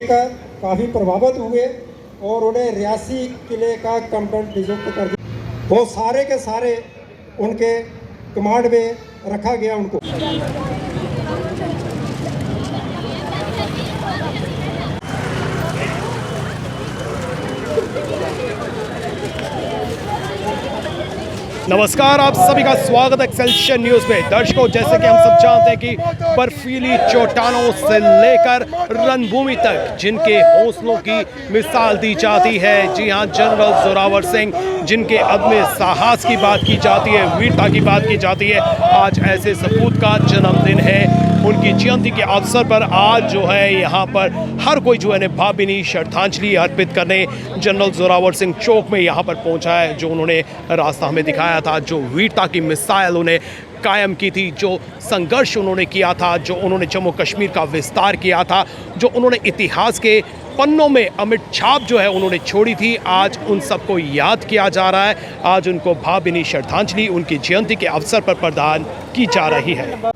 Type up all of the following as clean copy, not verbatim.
काफ़ी प्रभावित हुए और उन्हें रियासी किले का कमांडेंट नियुक्त कर दिया। वो सारे के सारे उनके कमांड में रखा गया उनको। नमस्कार, आप सभी का स्वागत है एक्सेलशियर न्यूज में। दर्शकों, जैसे कि हम सब जानते हैं कि बर्फीली चट्टानों से लेकर रणभूमि तक जिनके हौसलों की मिसाल दी जाती है, जी हां, जनरल जोरावर सिंह, जिनके अदम्य साहस की बात की जाती है, वीरता की बात की जाती है, आज ऐसे सपूत का जन्मदिन है। उनकी जयंती के अवसर पर आज जो है यहाँ पर हर कोई जो है भावभीनी श्रद्धांजलि अर्पित करने जनरल जोरावर सिंह चौक में यहाँ पर पहुँचा है। जो उन्होंने रास्ता हमें दिखाया था, जो वीरता की मिसाइल उन्हें कायम की थी, जो संघर्ष उन्होंने किया था, जो उन्होंने जम्मू कश्मीर का विस्तार किया था, जो उन्होंने इतिहास के पन्नों में अमिट छाप जो है उन्होंने छोड़ी थी, आज उन सबको याद किया जा रहा है। आज उनको भावभीनी श्रद्धांजलि उनकी जयंती के अवसर पर प्रदान की जा रही है।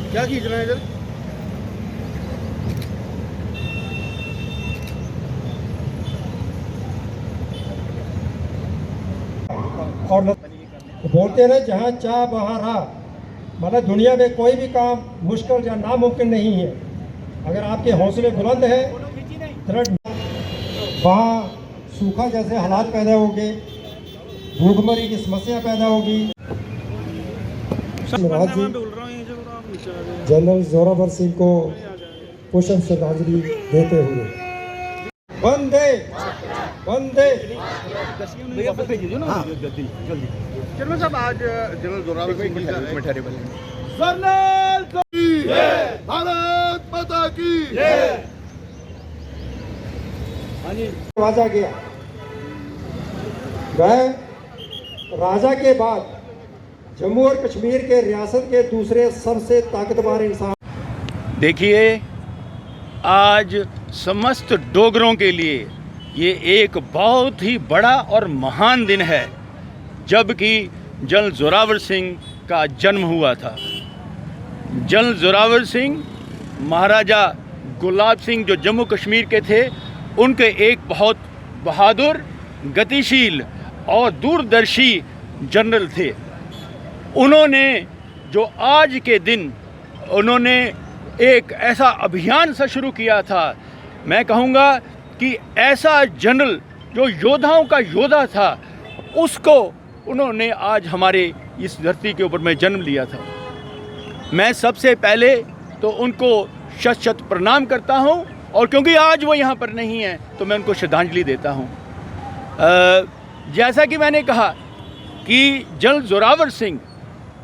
क्या खींच रहे हैं इधर? और बोलते हैं ना, जहाँ चाह वहाँ राह। मतलब दुनिया में कोई भी काम मुश्किल या नामुमकिन नहीं है। अगर आपके हौसले बुलंद हैं, दृढ़, वहाँ सूखा जैसे हालात पैदा होंगे, भूखमरी की समस्या पैदा होगी। जनरल जोरावर सिंह को पुष्प श्रद्धांजलि देते हुए वंदे वंदे। चलो साहब, आज जनरल जोरावर सिंह भारत माता की राजा गया, वह राजा के बाद जम्मू और कश्मीर के रियासत के दूसरे सबसे ताकतवर इंसान। देखिए, आज समस्त डोगरों के लिए ये एक बहुत ही बड़ा और महान दिन है, जबकि जनरल जोरावर सिंह का जन्म हुआ था। जनरल जोरावर सिंह महाराजा गुलाब सिंह जो जम्मू कश्मीर के थे, उनके एक बहुत बहादुर, गतिशील और दूरदर्शी जनरल थे। उन्होंने जो आज के दिन उन्होंने एक ऐसा अभियान सा शुरू किया था, मैं कहूँगा कि ऐसा जनरल जो योद्धाओं का योद्धा था, उसको उन्होंने आज हमारे इस धरती के ऊपर में जन्म लिया था। मैं सबसे पहले तो उनको शत शत प्रणाम करता हूँ, और क्योंकि आज वो यहाँ पर नहीं है तो मैं उनको श्रद्धांजलि देता हूँ। जैसा कि मैंने कहा कि जनरल जोरावर सिंह,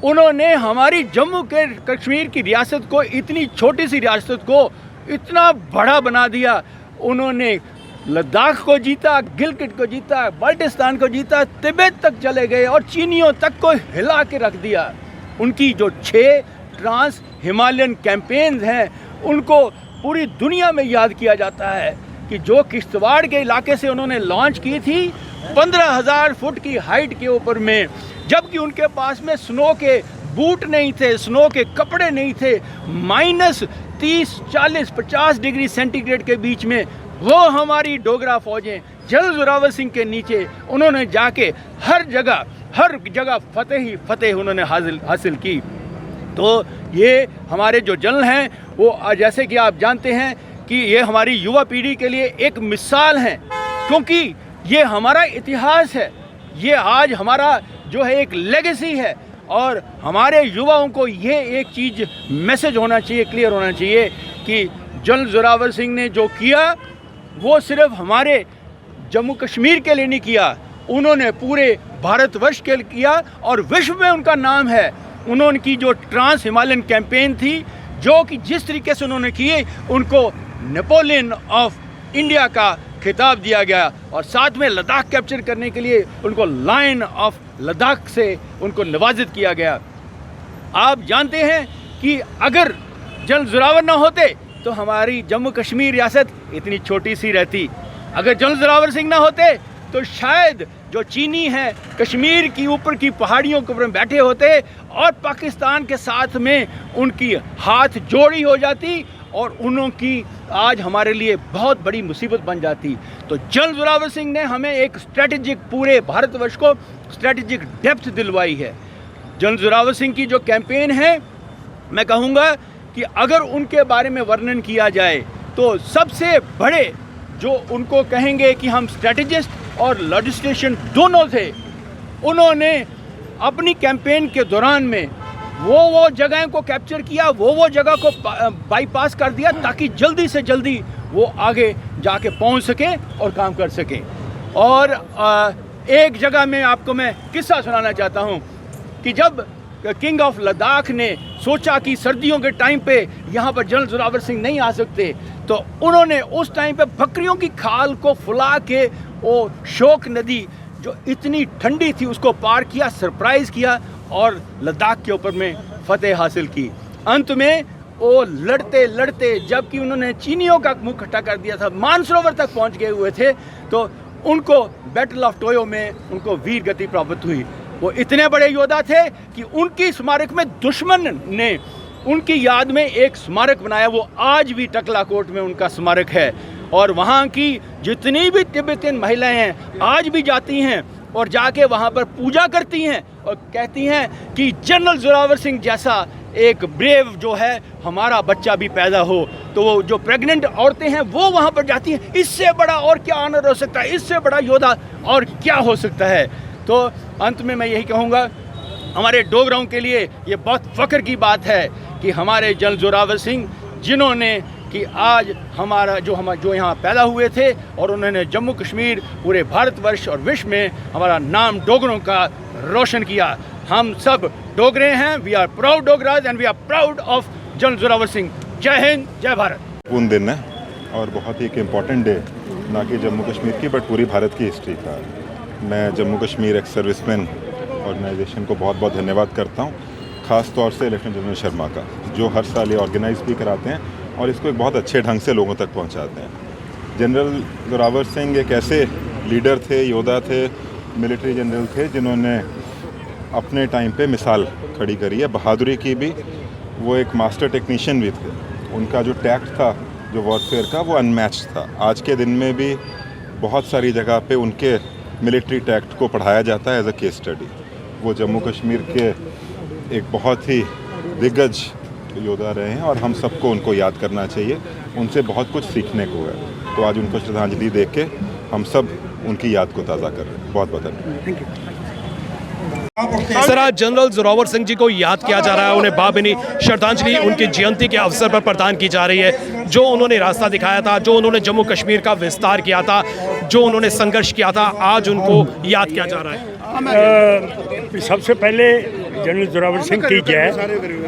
उन्होंने हमारी जम्मू के कश्मीर की रियासत को, इतनी छोटी सी रियासत को इतना बड़ा बना दिया। उन्होंने लद्दाख को जीता, गिलगित को जीता, बाल्टिस्तान को जीता, तिब्बत तक चले गए और चीनियों तक को हिला के रख दिया। उनकी जो 6 ट्रांस हिमालयन कैंपेन्स हैं, उनको पूरी दुनिया में याद किया जाता है कि जो किश्तवाड़ के इलाके से उन्होंने लॉन्च की थी 15,000 फुट की हाइट के ऊपर में, जबकि उनके पास में स्नो के बूट नहीं थे, स्नो के कपड़े नहीं थे, -30, 40, 50 डिग्री सेंटीग्रेड के बीच में वो हमारी डोगरा फौजें जनरल जोरावर सिंह के नीचे उन्होंने जाके हर जगह फतेह ही फतेह उन्होंने हासिल की। तो ये हमारे जो जनरल हैं, वो जैसे कि आप जानते हैं कि ये हमारी युवा पीढ़ी के लिए एक मिसाल हैं, क्योंकि ये हमारा इतिहास है, ये आज हमारा जो है एक लेगेसी है। और हमारे युवाओं को ये एक चीज़ मैसेज होना चाहिए, क्लियर होना चाहिए कि जनरल जोरावर सिंह ने जो किया वो सिर्फ हमारे जम्मू कश्मीर के लिए नहीं किया, उन्होंने पूरे भारतवर्ष के लिए किया और विश्व में उनका नाम है। उन्होंने जो ट्रांस हिमालयन कैंपेन थी, जो कि जिस तरीके से उन्होंने किए, उनको नेपोलियन ऑफ इंडिया का खिताब दिया गया, और साथ में लद्दाख कैप्चर करने के लिए उनको लायन ऑफ लद्दाख से उनको नवाजित किया गया। आप जानते हैं कि अगर जनरल जोरावर ना होते तो हमारी जम्मू कश्मीर रियासत इतनी छोटी सी रहती। अगर जनरल जोरावर सिंह ना होते तो शायद जो चीनी हैं कश्मीर की ऊपर की पहाड़ियों के ऊपर बैठे होते और पाकिस्तान के साथ में उनकी हाथ जोड़ी हो जाती और उनकी आज हमारे लिए बहुत बड़ी मुसीबत बन जाती। तो जनरल जोरावर सिंह ने हमें एक स्ट्रेटेजिक, पूरे भारतवर्ष को स्ट्रेटेजिक डेप्थ दिलवाई है। जनरल जोरावर सिंह की जो कैंपेन है, मैं कहूँगा कि अगर उनके बारे में वर्णन किया जाए तो सबसे बड़े जो उनको कहेंगे कि हम स्ट्रेटेजिस्ट और लॉजिस्टिशियन दोनों थे, उन्होंने अपनी कैंपेन के दौरान में वो जगह को कैप्चर किया, वो जगह को बाईपास कर दिया ताकि जल्दी से जल्दी वो आगे जाके पहुंच सके और काम कर सके। और एक जगह में आपको मैं किस्सा सुनाना चाहता हूं कि जब किंग ऑफ लद्दाख ने सोचा कि सर्दियों के टाइम पे यहाँ पर जनरल जोरावर सिंह नहीं आ सकते, तो उन्होंने उस टाइम पे बकरियों की खाल को फुला के वो शोक नदी जो इतनी ठंडी थी उसको पार किया, सरप्राइज़ किया और लद्दाख के ऊपर में फतेह हासिल की। अंत में वो लड़ते लड़ते, जबकि उन्होंने चीनियों का मुंह खट्टा कर दिया था, मानसरोवर तक पहुंच गए हुए थे, तो उनको बैटल ऑफ टोयो में उनको वीर गति प्राप्त हुई। वो इतने बड़े योद्धा थे कि उनकी स्मारक में दुश्मन ने उनकी याद में एक स्मारक बनाया। वो आज भी टकलाकोट में उनका स्मारक है और वहाँ की जितनी भी तिब्बतियन महिलाएं हैं आज भी जाती हैं और जाके वहाँ पर पूजा करती हैं और कहती हैं कि जनरल जोरावर सिंह जैसा एक ब्रेव जो है हमारा बच्चा भी पैदा हो। तो वो जो प्रेग्नेंट औरतें हैं वो वहाँ पर जाती हैं। इससे बड़ा और क्या ऑनर हो सकता है, इससे बड़ा योद्धा और क्या हो सकता है। तो अंत में मैं यही कहूँगा, हमारे डोगराओं के लिए ये बहुत फ़ख्र की बात है कि हमारे जनरल जोरावर सिंह, जिन्होंने कि आज हमारा जो यहाँ पैदा हुए थे और उन्होंने जम्मू कश्मीर, पूरे भारतवर्ष और विश्व में हमारा नाम डोगरों का रोशन किया। हम सब डोगरे हैं। We are proud Dogras and we are proud of general Zorawar Singh. जय हिंद, जय भारत। पूर्ण दिन है और बहुत ही एक इम्पॉर्टेंट डे, ना कि जम्मू कश्मीर की बट पूरी भारत की हिस्ट्री का। मैं Jammu Kashmir ex serviceman organization को बहुत बहुत धन्यवाद करता हूँ, ख़ास तौर से लेफ्टिनेंट जनरल शर्मा का, जो हर साल ये ऑर्गेनाइज भी कराते हैं और इसको एक बहुत अच्छे ढंग से लोगों तक पहुंचाते हैं। जनरल जोरावर सिंह एक ऐसे लीडर थे, योद्धा थे, मिलिट्री जनरल थे, जिन्होंने अपने टाइम पे मिसाल खड़ी करी है बहादुरी की भी। वो एक मास्टर टेक्नीशियन भी थे। उनका जो टैक्ट था, जो वॉरफेयर का, वो अनमैच्ड था। आज के दिन में भी बहुत सारी जगह पे उनके मिलिट्री टैक्ट को पढ़ाया जाता है एज अ केस स्टडी। वो जम्मू कश्मीर के एक बहुत ही दिग्गज योद्धा रहे हैं और हम सबको उनको याद करना चाहिए। उनसे बहुत कुछ सीखने को है। तो आज उनको श्रद्धांजलि दे के हम सब उनकी याद को ताज़ा कर रहे हैं। बहुत बहुत धन्यवाद। सर, आज जनरल जोरावर सिंह जी को याद किया जा रहा है, उन्हें भावभीनी श्रद्धांजलि उनकी जयंती के अवसर पर प्रदान की जा रही है। जो उन्होंने रास्ता दिखाया था, जो उन्होंने जम्मू कश्मीर का विस्तार किया था, जो उन्होंने संघर्ष किया था, आज उनको याद किया जा रहा है। सबसे पहले जनरल जोरावर सिंह की जय,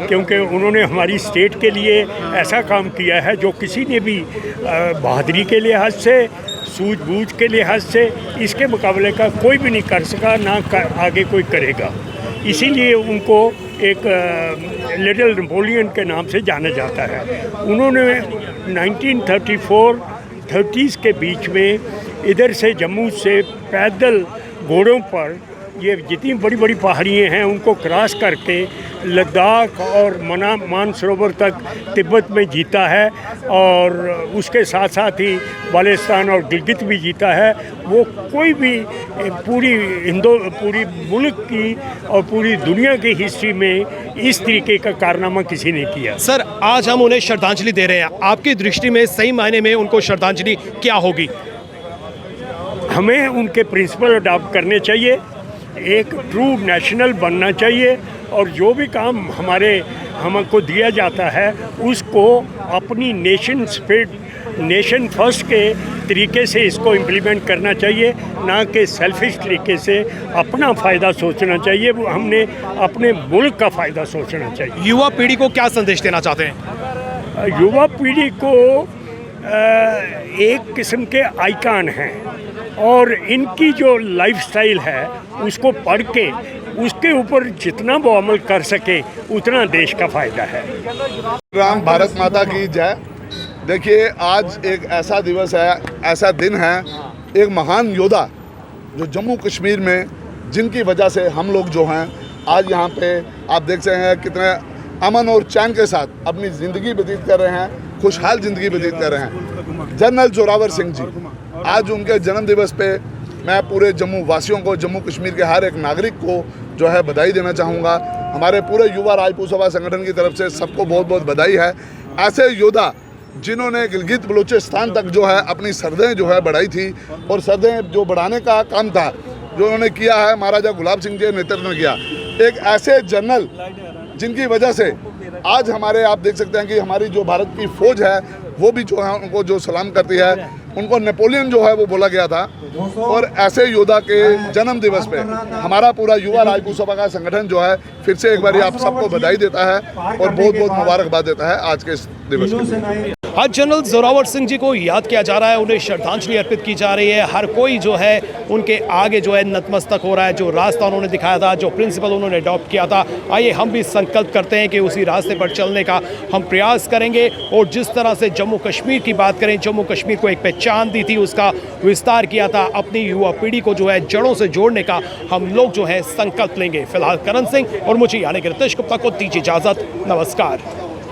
क्योंकि उन्होंने हमारी स्टेट के लिए ऐसा काम किया है जो किसी ने भी बहादुरी के लिहाज से, सूझबूझ के लिहाज से इसके मुकाबले का कोई भी नहीं कर सका, ना आगे कोई करेगा। इसीलिए उनको एक लिटिल नेपोलियन के नाम से जाना जाता है। उन्होंने 1934-30s के बीच में इधर से जम्मू से पैदल घोड़ों पर, ये जितनी बड़ी बड़ी पहाड़ियाँ हैं उनको क्रॉस करके लद्दाख और मानसरोवर तक तिब्बत में जीता है और उसके साथ साथ ही बाल्टिस्तान और गिलगित भी जीता है। वो कोई भी पूरी मुल्क की और पूरी दुनिया की हिस्ट्री में इस तरीके का कारनामा किसी ने किया। सर, आज हम उन्हें श्रद्धांजलि दे रहे हैं। आपकी दृष्टि में सही मायने में उनको श्रद्धांजलि क्या होगी? हमें उनके प्रिंसिपल अडॉप्ट करने चाहिए, एक ट्रू नेशनल बनना चाहिए और जो भी काम हमको दिया जाता है उसको अपनी नेशन स्पिरिट, नेशन फर्स्ट के तरीके से इसको इम्प्लीमेंट करना चाहिए, ना कि सेल्फिश तरीके से अपना फ़ायदा सोचना चाहिए। हमने अपने मुल्क का फ़ायदा सोचना चाहिए। युवा पीढ़ी को क्या संदेश देना चाहते हैं? युवा पीढ़ी को एक किस्म के आइकॉन हैं और इनकी जो लाइफस्टाइल है उसको पढ़ के उसके ऊपर जितना वो अमल कर सके उतना देश का फ़ायदा है। राम, भारत माता की जय। देखिए, आज एक ऐसा दिवस है, ऐसा दिन है, एक महान योद्धा जो जम्मू कश्मीर में, जिनकी वजह से हम लोग जो हैं आज यहाँ पे आप देख सकते हैं कितने अमन और चैन के साथ अपनी ज़िंदगी व्यतीत कर रहे हैं, खुशहाल ज़िंदगी व्यतीत कर रहे हैं। जनरल जोरावर सिंह जी, आज उनके जन्म दिवस पे मैं पूरे जम्मू वासियों को, जम्मू कश्मीर के हर एक नागरिक को जो है बधाई देना चाहूँगा। हमारे पूरे युवा राजपूत सभा संगठन की तरफ से सबको बहुत बहुत बधाई है। ऐसे योद्धा जिन्होंने गिलगित बलूचिस्तान तक जो है अपनी सरहदें जो है बढ़ाई थी, और सरहदें जो बढ़ाने का काम था जो उन्होंने किया है, महाराजा गुलाब सिंह जी के नेतृत्व में किया। एक ऐसे जनरल जिनकी वजह से आज हमारे, आप देख सकते हैं कि हमारी जो भारत की फौज है वो भी जो है उनको जो सलाम करती है, उनको नेपोलियन जो है वो बोला गया था। और ऐसे योद्धा के जन्म दिवस पे हमारा पूरा युवा राजपूत सभा का संगठन जो है फिर से एक बार आप सबको बधाई देता है और बहुत बहुत मुबारकबाद देता है आज के इस दिवस के। आज जनरल जोरावर सिंह जी को याद किया जा रहा है, उन्हें श्रद्धांजलि अर्पित की जा रही है। हर कोई जो है उनके आगे जो है नतमस्तक हो रहा है। जो रास्ता उन्होंने दिखाया था, जो प्रिंसिपल उन्होंने अडॉप्ट किया था, आइए हम भी संकल्प करते हैं कि उसी रास्ते पर चलने का हम प्रयास करेंगे। और जिस तरह से जम्मू कश्मीर की बात करें, जम्मू कश्मीर को एक पहचान दी थी, उसका विस्तार किया था, अपनी युवा पीढ़ी को जो है जड़ों से जोड़ने का हम लोग जो है संकल्प लेंगे। फिलहाल करण सिंह और मुझे यानी कि रितेश गुप्ता को दीजिए इजाज़त। नमस्कार।